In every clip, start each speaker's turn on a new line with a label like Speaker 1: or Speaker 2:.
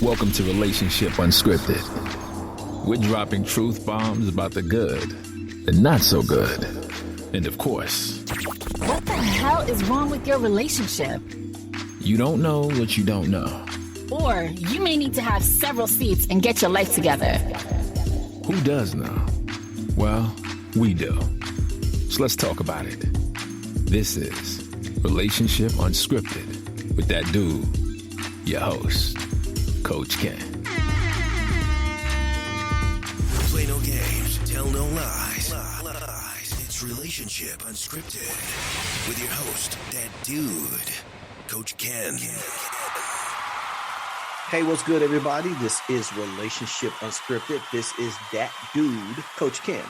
Speaker 1: Welcome to Relationship Unscripted. We're dropping truth bombs about the good, the not so good, and of course,
Speaker 2: what the hell is wrong with your relationship?
Speaker 1: You don't know what you don't know.
Speaker 2: Or you may need to have several seats and get your life together.
Speaker 1: Who does know? Well, we do. So let's talk about it. This is Relationship Unscripted with that dude, your host, Coach Kenn.
Speaker 3: Play no games, tell no lies. It's Relationship Unscripted with your host, that dude, Coach Kenn.
Speaker 4: Hey, what's good, everybody? This is Relationship Unscripted. This is that dude, Coach Kenn.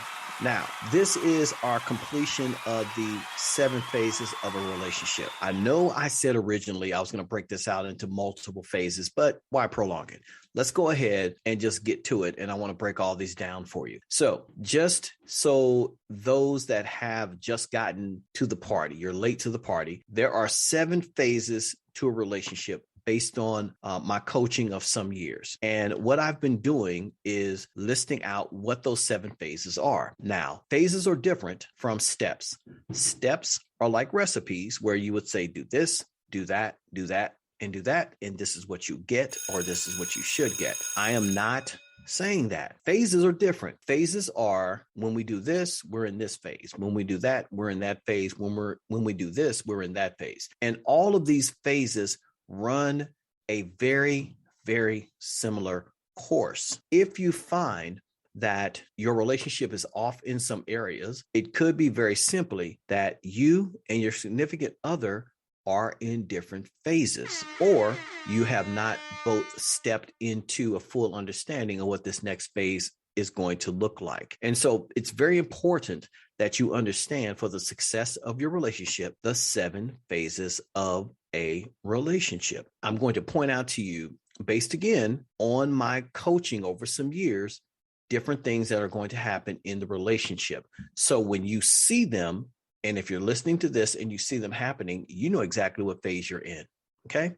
Speaker 4: Now, this is our completion of the 7 phases of a relationship. I know I said originally I was going to break this out into multiple phases, but why prolong it? Let's go ahead and just get to it. And I want to break all these down for you. So just so those that have just gotten to the party, you're late to the party, there are 7 phases to a relationship based on my coaching of some years. And what I've been doing is listing out what those 7 phases are. Now, phases are different from steps. Steps are like recipes where you would say, do this, do that, do that, and do that. And this is what you get, or this is what you should get. I am not saying that. Phases are different. Phases are when we do this, we're in this phase. When we do that, we're in that phase. When we do this, we're in that phase. And all of these phases run a very, very similar course. If you find that your relationship is off in some areas, it could be very simply that you and your significant other are in different phases, or you have not both stepped into a full understanding of what this next phase is going to look like. And so it's very important that you understand, for the success of your relationship, the 7 phases of a relationship. I'm going to point out to you, based again on my coaching over some years, different things that are going to happen in the relationship. So when you see them, and if you're listening to this and you see them happening, you know exactly what phase you're in. Okay.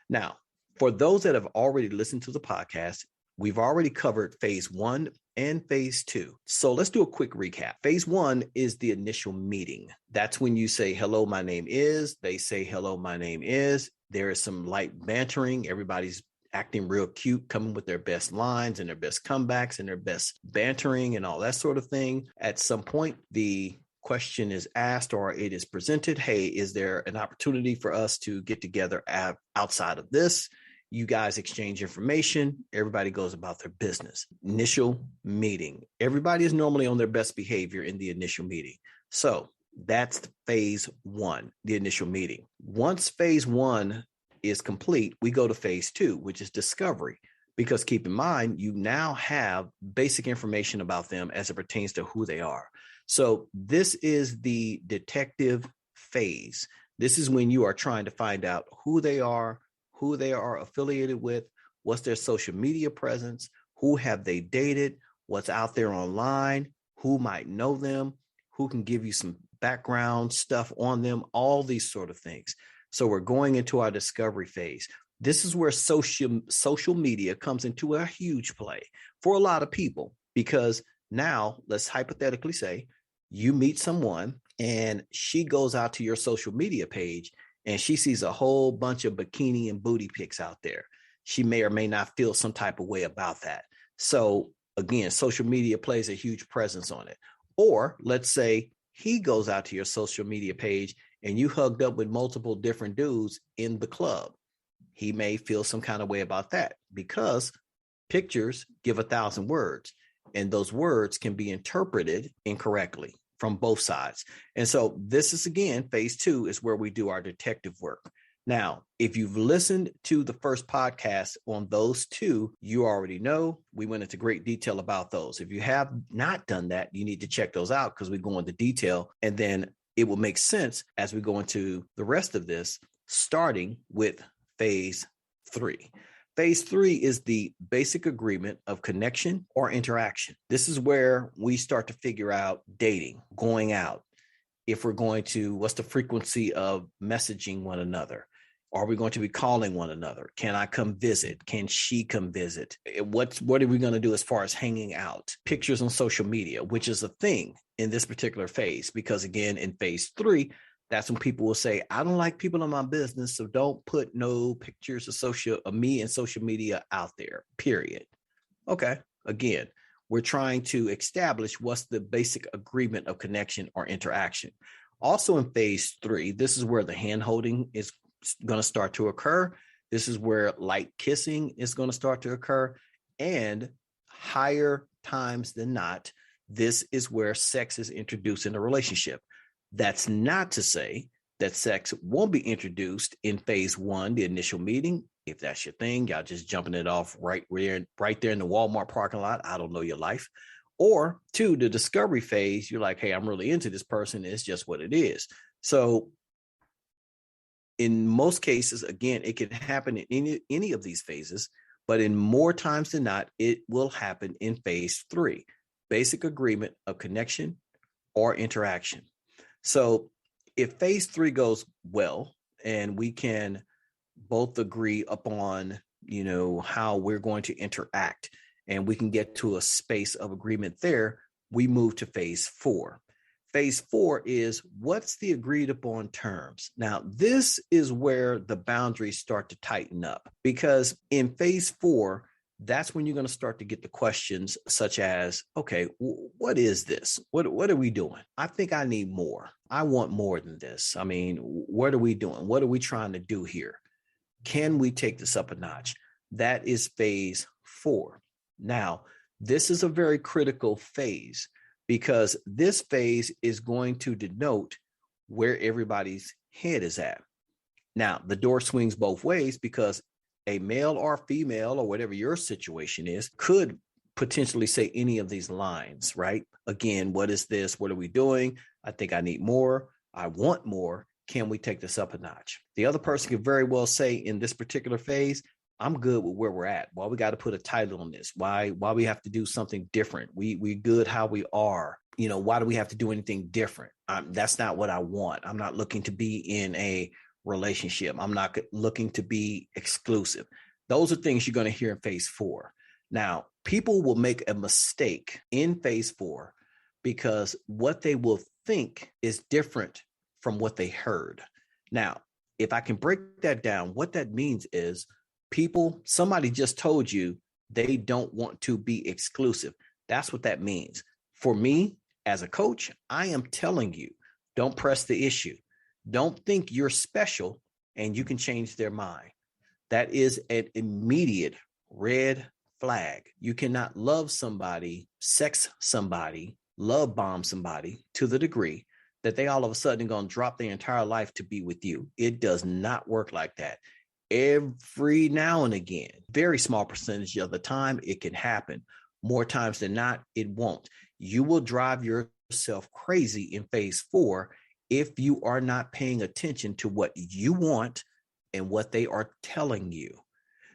Speaker 4: Now, for those that have already listened to the podcast, we've already covered phase 1 and phase 2. So let's do a quick recap. Phase 1 is the initial meeting. That's when you say, hello, my name is. They say, hello, my name is. There is some light bantering. Everybody's acting real cute, coming with their best lines and their best comebacks and their best bantering and all that sort of thing. At some point, the question is asked, or it is presented. Hey, is there an opportunity for us to get together outside of this? You guys exchange information. Everybody goes about their business. Initial meeting. Everybody is normally on their best behavior in the initial meeting. So that's phase 1, the initial meeting. Once phase 1 is complete, we go to phase 2, which is discovery. Because keep in mind, you now have basic information about them as it pertains to who they are. So this is the detective phase. This is when you are trying to find out who they are affiliated with, what's their social media presence, who have they dated, what's out there online, who might know them, who can give you some background stuff on them, all these sort of things. So we're going into our discovery phase. This is where social media comes into a huge play for a lot of people, because now let's hypothetically say you meet someone and she goes out to your social media page and she sees a whole bunch of bikini and booty pics out there. She may or may not feel some type of way about that. So again, social media plays a huge presence on it. Or let's say he goes out to your social media page and you hugged up with multiple different dudes in the club. He may feel some kind of way about that, because pictures give 1,000 words, and those words can be interpreted incorrectly from both sides. And so this is, again, phase 2 is where we do our detective work. Now, if you've listened to the first podcast on those 2, you already know we went into great detail about those. If you have not done that, you need to check those out, because we go into detail, and then it will make sense as we go into the rest of this, starting with phase 3. Phase 3 is the basic agreement of connection or interaction. This is where we start to figure out dating, going out. If we're going to, what's the frequency of messaging one another? Are we going to be calling one another? Can I come visit? Can she come visit? What are we going to do as far as hanging out? Pictures on social media, which is a thing in this particular phase, because again, in phase 3, that's when people will say, I don't like people in my business, so don't put no pictures of me and social media out there, period. Okay, again, we're trying to establish what's the basic agreement of connection or interaction. Also in phase 3, this is where the hand holding is going to start to occur. This is where light kissing is going to start to occur. And higher times than not, this is where sex is introduced in a relationship. That's not to say that sex won't be introduced in phase 1, the initial meeting. If that's your thing, y'all just jumping it off right there in the Walmart parking lot. I don't know your life. Or 2, the discovery phase, you're like, hey, I'm really into this person. It's just what it is. So in most cases, again, it can happen in any of these phases, but in more times than not, it will happen in phase 3, basic agreement of connection or interaction. So if phase 3 goes well and we can both agree upon, how we're going to interact and we can get to a space of agreement there, we move to phase 4. Phase 4 is what's the agreed upon terms. Now, this is where the boundaries start to tighten up, because in phase 4, that's when you're going to start to get the questions such as, okay, what is this? What are we doing? I think I need more. I want more than this. I mean, what are we doing? What are we trying to do here? Can we take this up a notch? That is phase 4. Now, this is a very critical phase, because this phase is going to denote where everybody's head is at. Now, the door swings both ways, because a male or female, or whatever your situation is, could potentially say any of these lines, right? Again, what is this? What are we doing? I think I need more. I want more. Can we take this up a notch? The other person could very well say in this particular phase, I'm good with where we're at. Why we got to put a title on this? Why we have to do something different? We good how we are. Why do we have to do anything different? That's not what I want. I'm not looking to be in a relationship. I'm not looking to be exclusive. Those are things you're going to hear in phase 4. Now, people will make a mistake in phase 4 because what they will think is different from what they heard. Now, if I can break that down, what that means is somebody just told you they don't want to be exclusive. That's what that means. For me, as a coach, I am telling you, don't press the issue. Don't think you're special and you can change their mind. That is an immediate red flag. You cannot love somebody, sex somebody, love bomb somebody to the degree that they all of a sudden going to drop their entire life to be with you. It does not work like that. Every now and again, very small percentage of the time, it can happen. More times than not, it won't. You will drive yourself crazy in phase 4 if you are not paying attention to what you want and what they are telling you.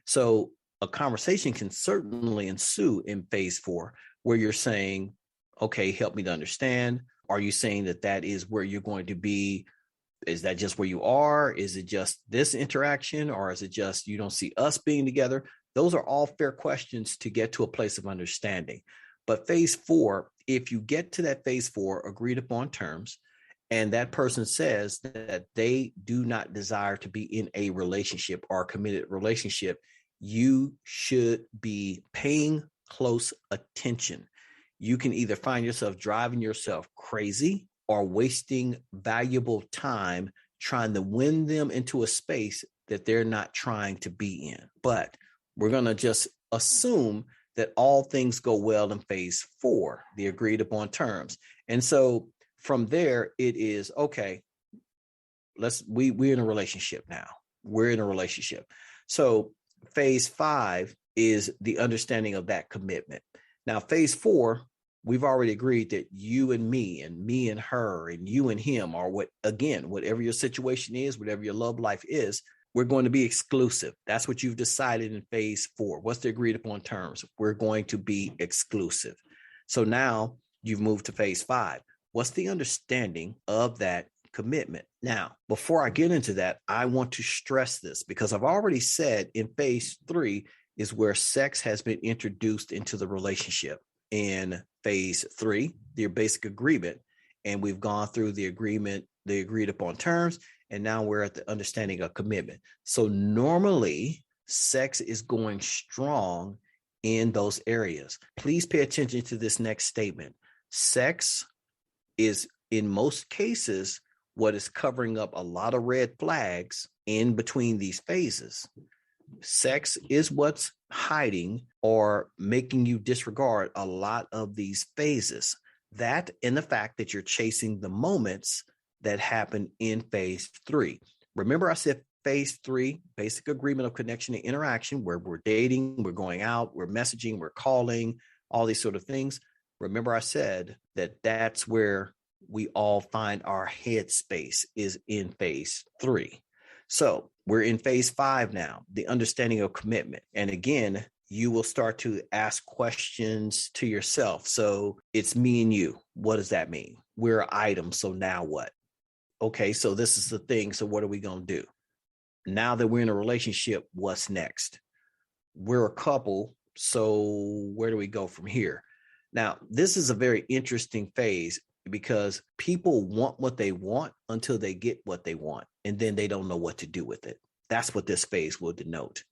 Speaker 4: So a conversation can certainly ensue in phase 4 where you're saying, okay, help me to understand. Are you saying that is where you're going to be? Is that just where you are? Is it just this interaction, or is it just you don't see us being together? Those are all fair questions to get to a place of understanding. But phase 4, if you get to that phase 4, agreed upon terms, and that person says that they do not desire to be in a relationship or a committed relationship, you should be paying close attention. You can either find yourself driving yourself crazy or wasting valuable time trying to win them into a space that they're not trying to be in. But we're going to just assume that all things go well in phase 4, the agreed upon terms. And so from there, it is, okay, we're in a relationship now. We're in a relationship. So phase 5 is the understanding of that commitment. Now, phase 4, we've already agreed that you and me and her and you and him are whatever your situation is, whatever your love life is, we're going to be exclusive. That's what you've decided in phase 4. What's the agreed upon terms? We're going to be exclusive. So now you've moved to phase 5. What's the understanding of that commitment. Now, before I get into that, I want to stress this because I've already said in phase 3 is where sex has been introduced into the relationship. In phase 3, the basic agreement, and we've gone through the agreement, the agreed upon terms, and now we're at the understanding of commitment. So normally sex is going strong in those areas. Please pay attention to this next statement. Sex is, in most cases, what is covering up a lot of red flags in between these phases. Sex is what's hiding or making you disregard a lot of these phases. That and the fact that you're chasing the moments that happen in phase 3. Remember, I said phase 3, basic agreement of connection and interaction, where we're dating, we're going out, we're messaging, we're calling, all these sort of things. Remember, I said that that's where we all find our headspace is in phase 3. So we're in phase 5 now, the understanding of commitment. And again, you will start to ask questions to yourself. So it's me and you. What does that mean? We're items. So now what? Okay, so this is the thing. So what are we going to do? Now that we're in a relationship, what's next? We're a couple. So where do we go from here? Now, this is a very interesting phase because people want what they want until they get what they want, and then they don't know what to do with it. That's what this phase will denote.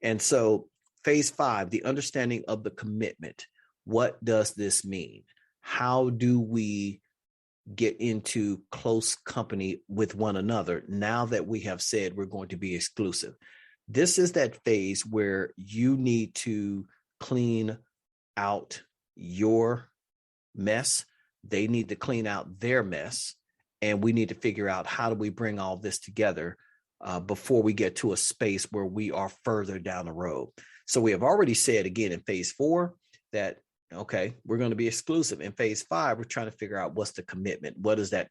Speaker 4: And so phase 5, the understanding of the commitment. What does this mean? How do we get into close company with one another now that we have said we're going to be exclusive? This is that phase where you need to clean out your mess. They need to clean out their mess. And we need to figure out how do we bring all this together before we get to a space where we are further down the road. So we have already said again in phase 4 that, okay, we're going to be exclusive. In phase 5, we're trying to figure out what's the commitment. What is that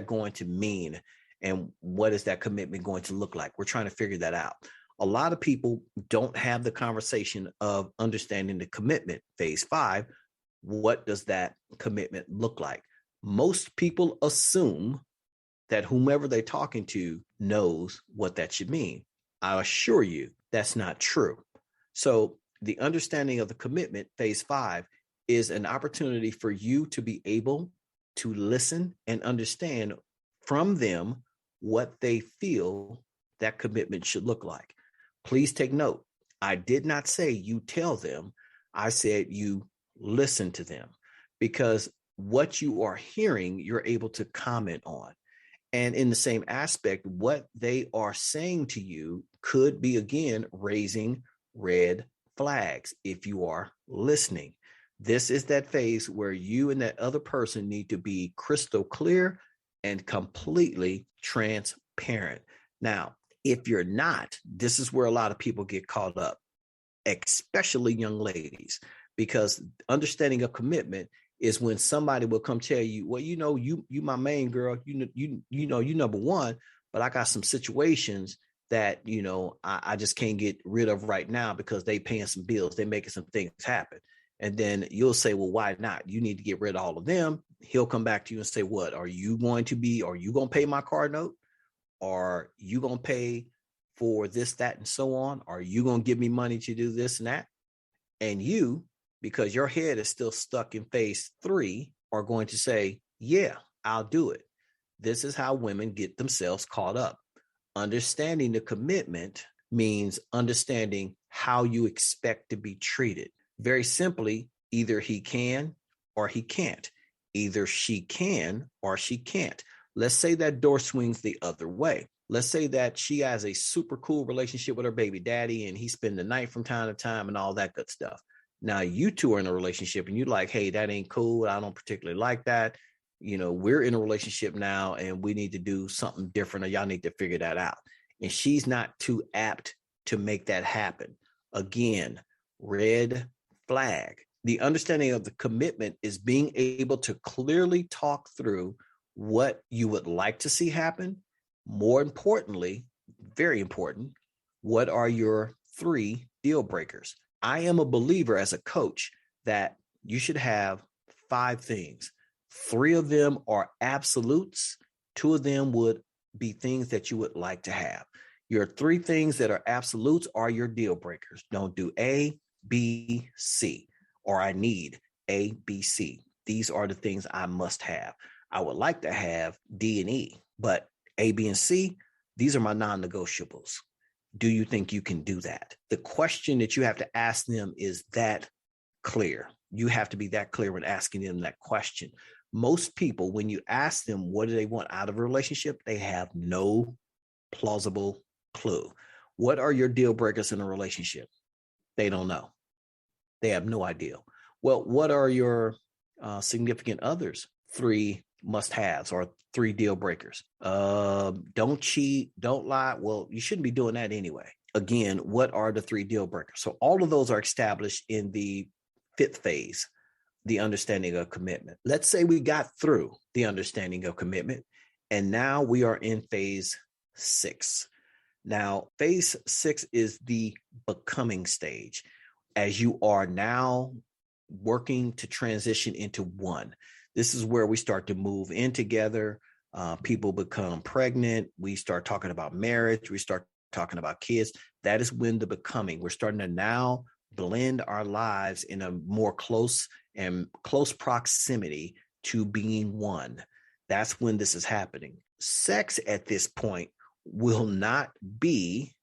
Speaker 4: going to mean? And what is that commitment going to look like? We're trying to figure that out. A lot of people don't have the conversation of understanding the commitment. Phase 5, what does that commitment look like? Most people assume that whomever they're talking to knows what that should mean. I assure you that's not true. So the understanding of the commitment, phase 5, is an opportunity for you to be able to listen and understand from them what they feel that commitment should look like. Please take note. I did not say you tell them. I said you listen to them, because what you are hearing, you're able to comment on. And in the same aspect, what they are saying to you could be, again, raising red flags if you are listening. This is that phase where you and that other person need to be crystal clear and completely transparent. Now, if you're not, this is where a lot of people get caught up, especially young ladies, because understanding of commitment is when somebody will come tell you, well, you my main girl, you number one, but I got some situations that, I just can't get rid of right now because they paying some bills. They making some things happen. And then you'll say, well, why not? You need to get rid of all of them. He'll come back to you and say, what, are you going to pay my car note? Are you going to pay for this, that, and so on? Are you going to give me money to do this and that? And you, because your head is still stuck in phase 3, are going to say, yeah, I'll do it. This is how women get themselves caught up. Understanding the commitment means understanding how you expect to be treated. Very simply, either he can or he can't. Either she can or she can't. Let's say that door swings the other way. Let's say that she has a super cool relationship with her baby daddy and he spend the night from time to time and all that good stuff. Now you two are in a relationship and you're like, hey, that ain't cool. I don't particularly like that. We're in a relationship now and we need to do something different, or y'all need to figure that out. And she's not too apt to make that happen. Again, red flag. The understanding of the commitment is being able to clearly talk through what you would like to see happen. More importantly, very important, what are your 3 deal breakers? I am a believer as a coach that you should have 5 things. 3 of them are absolutes 2 of them would be things that you would like to have. Your 3 things that are absolutes are your deal breakers. Don't do A, B, C, or I need A, B, C. These are the things I must have. I would like to have D and E, but A, B, and C, these are my non-negotiables. Do you think you can do that? The question that you have to ask them is that clear. You have to be that clear when asking them that question. Most people, when you ask them what do they want out of a relationship, they have no plausible clue. What are your deal breakers in a relationship? They don't know. They have no idea. Well, what are your significant others? 3 must-haves or 3 deal breakers. Don't cheat, don't lie. Well, you shouldn't be doing that anyway. Again, what are the 3 deal breakers? So all of those are established in the 5th phase, the understanding of commitment. Let's say we got through the understanding of commitment, and now we are in phase 6. Now, phase 6 is the becoming stage, as you are now working to transition into 1. This is where we start to move in together. People become pregnant. We start talking about marriage. We start talking about kids. That is when the becoming, we're starting to now blend our lives in a more close proximity to being 1. That's when this is happening. Sex at this point will not be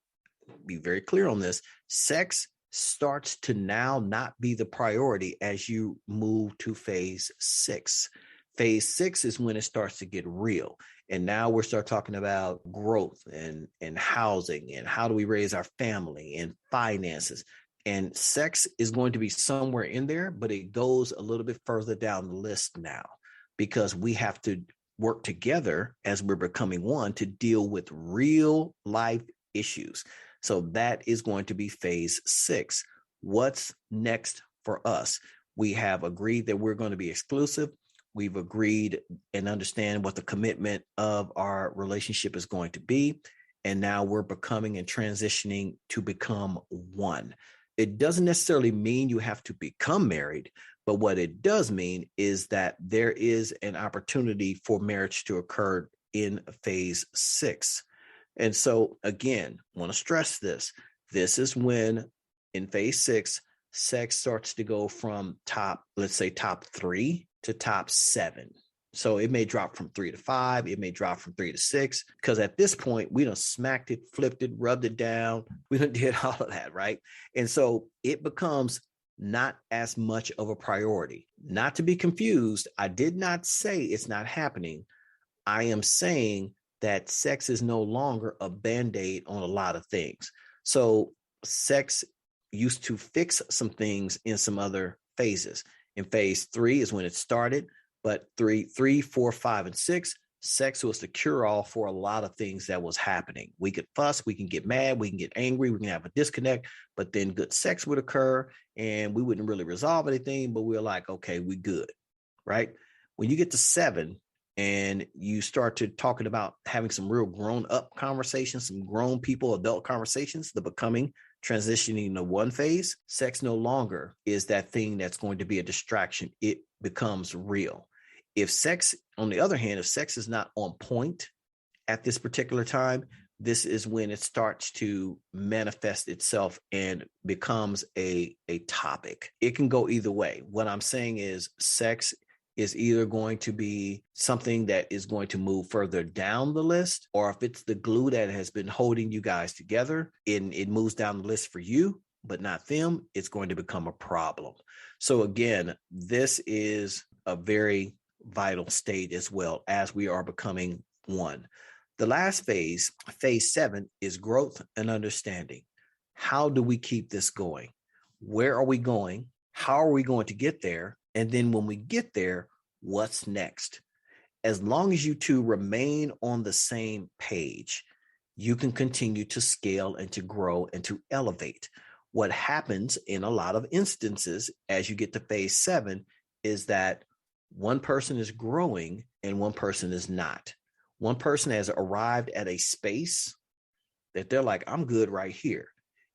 Speaker 4: very clear on this. Sex starts to now not be the priority as you move to phase 6. Phase 6 is when it starts to get real. And now we're start talking about growth and housing and how do we raise our family and finances. And sex is going to be somewhere in there, but it goes a little bit further down the list now because we have to work together as we're becoming 1 to deal with real life issues. So that is going to be phase 6. What's next for us? We have agreed that we're going to be exclusive. We've agreed and understand what the commitment of our relationship is going to be. And now we're becoming and transitioning to become 1. It doesn't necessarily mean you have to become married, but what it does mean is that there is an opportunity for marriage to occur in phase 6. And so, again, I want to stress this. This is when in phase 6, sex starts to go from top 3 to top 7. So it may drop from 3 to 5. It may drop from 3 to 6, because at this point, we done smacked it, flipped it, rubbed it down. We done did all of that, right? And so it becomes not as much of a priority. Not to be confused, I did not say it's not happening. I am saying that sex is no longer a Band-Aid on a lot of things. So sex used to fix some things in some other phases. In phase 3 is when it started, but 3, 4, 5, and 6, sex was the cure-all for a lot of things that was happening. We could fuss, we can get mad, we can get angry, we can have a disconnect, but then good sex would occur and we wouldn't really resolve anything, but we're like, okay, we good, right? When you get to 7 and you start to talking about having some real grown-up conversations, some grown people, adult conversations, the becoming, transitioning to 1 phase, sex no longer is that thing that's going to be a distraction. It becomes real. If sex, on the other hand, if sex is not on point at this particular time, this is when it starts to manifest itself and becomes a topic. It can go either way. What I'm saying is sex is either going to be something that is going to move further down the list, or if it's the glue that has been holding you guys together and it moves down the list for you, but not them, it's going to become a problem. So again, this is a very vital state as well as we are becoming 1. The last phase, phase 7, is growth and understanding. How do we keep this going? Where are we going? How are we going to get there? And then when we get there, what's next? As long as you two remain on the same page, you can continue to scale and to grow and to elevate. What happens in a lot of instances as you get to phase 7 is that one person is growing and one person is not. One person has arrived at a space that they're like, I'm good right here.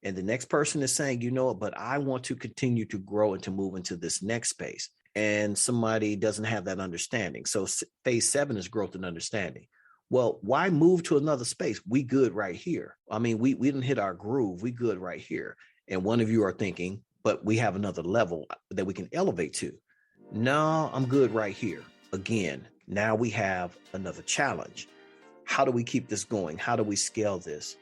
Speaker 4: And the next person is saying, you know what, but I want to continue to grow and to move into this next space. And somebody doesn't have that understanding. So phase 7 is growth and understanding. Well, why move to another space? We good right here. I mean, we didn't hit our groove. We good right here. And one of you are thinking, but we have another level that we can elevate to. No, I'm good right here. Again, now we have another challenge. How do we keep this going? How do we scale this?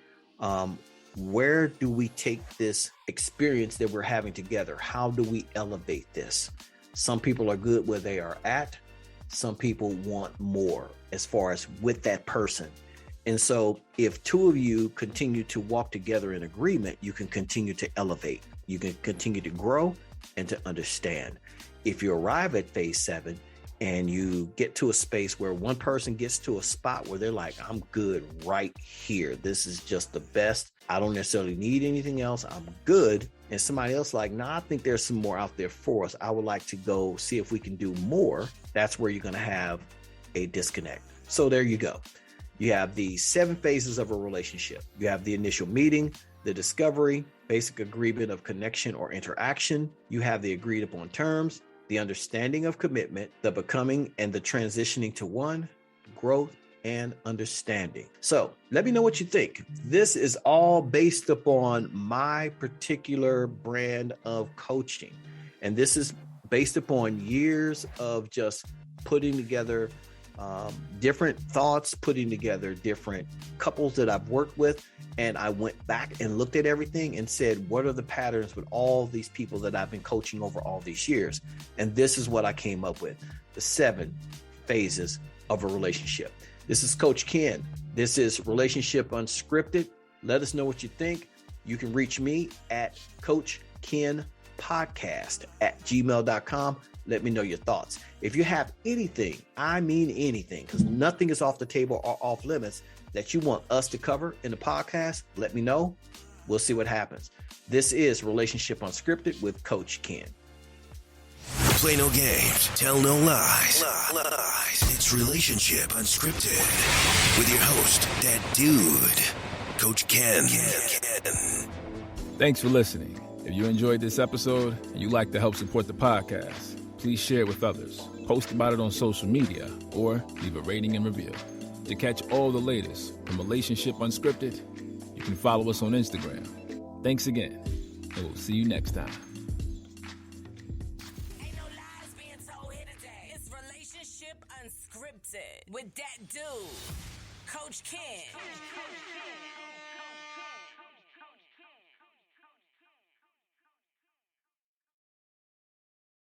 Speaker 4: Where do we take this experience that we're having together? How do we elevate this? Some people are good where they are at. Some people want more as far as with that person. And so if two of you continue to walk together in agreement, you can continue to elevate. You can continue to grow and to understand. If you arrive at phase 7 and you get to a space where one person gets to a spot where they're like, I'm good right here. This is just the best. I don't necessarily need anything else. I'm good. And somebody else like, I think there's some more out there for us. I would like to go see if we can do more. That's where you're going to have a disconnect. So there you go. You have the 7 phases of a relationship. You have the initial meeting, the discovery, basic agreement of connection or interaction. You have the agreed upon terms, the understanding of commitment, the becoming and the transitioning to one, growth and understanding. So let me know what you think. This is all based upon my particular brand of coaching. And this is based upon years of just putting together different thoughts, putting together different couples that I've worked with. And I went back and looked at everything and said, what are the patterns with all these people that I've been coaching over all these years? And this is what I came up with, the 7 phases of a relationship. This is Coach Kenn. This is Relationship Unscripted. Let us know what you think. You can reach me at Coach Kenn Podcast at gmail.com. Let me know your thoughts. If you have anything, I mean anything, because nothing is off the table or off limits that you want us to cover in the podcast, let me know. We'll see what happens. This is Relationship Unscripted with Coach Kenn.
Speaker 3: Play no games, tell no lies. It's Relationship Unscripted with your host, that dude, Coach Kenn.
Speaker 1: Thanks for listening. If you enjoyed this episode and you'd like to help support the podcast, please share it with others, post about it on social media, or leave a rating and review. To catch all the latest from Relationship Unscripted, you can follow us on Instagram. Thanks again, and we'll see you next time.
Speaker 5: Ain't no lies being told here today. It's Relationship Unscripted with that dude, Coach Kenn.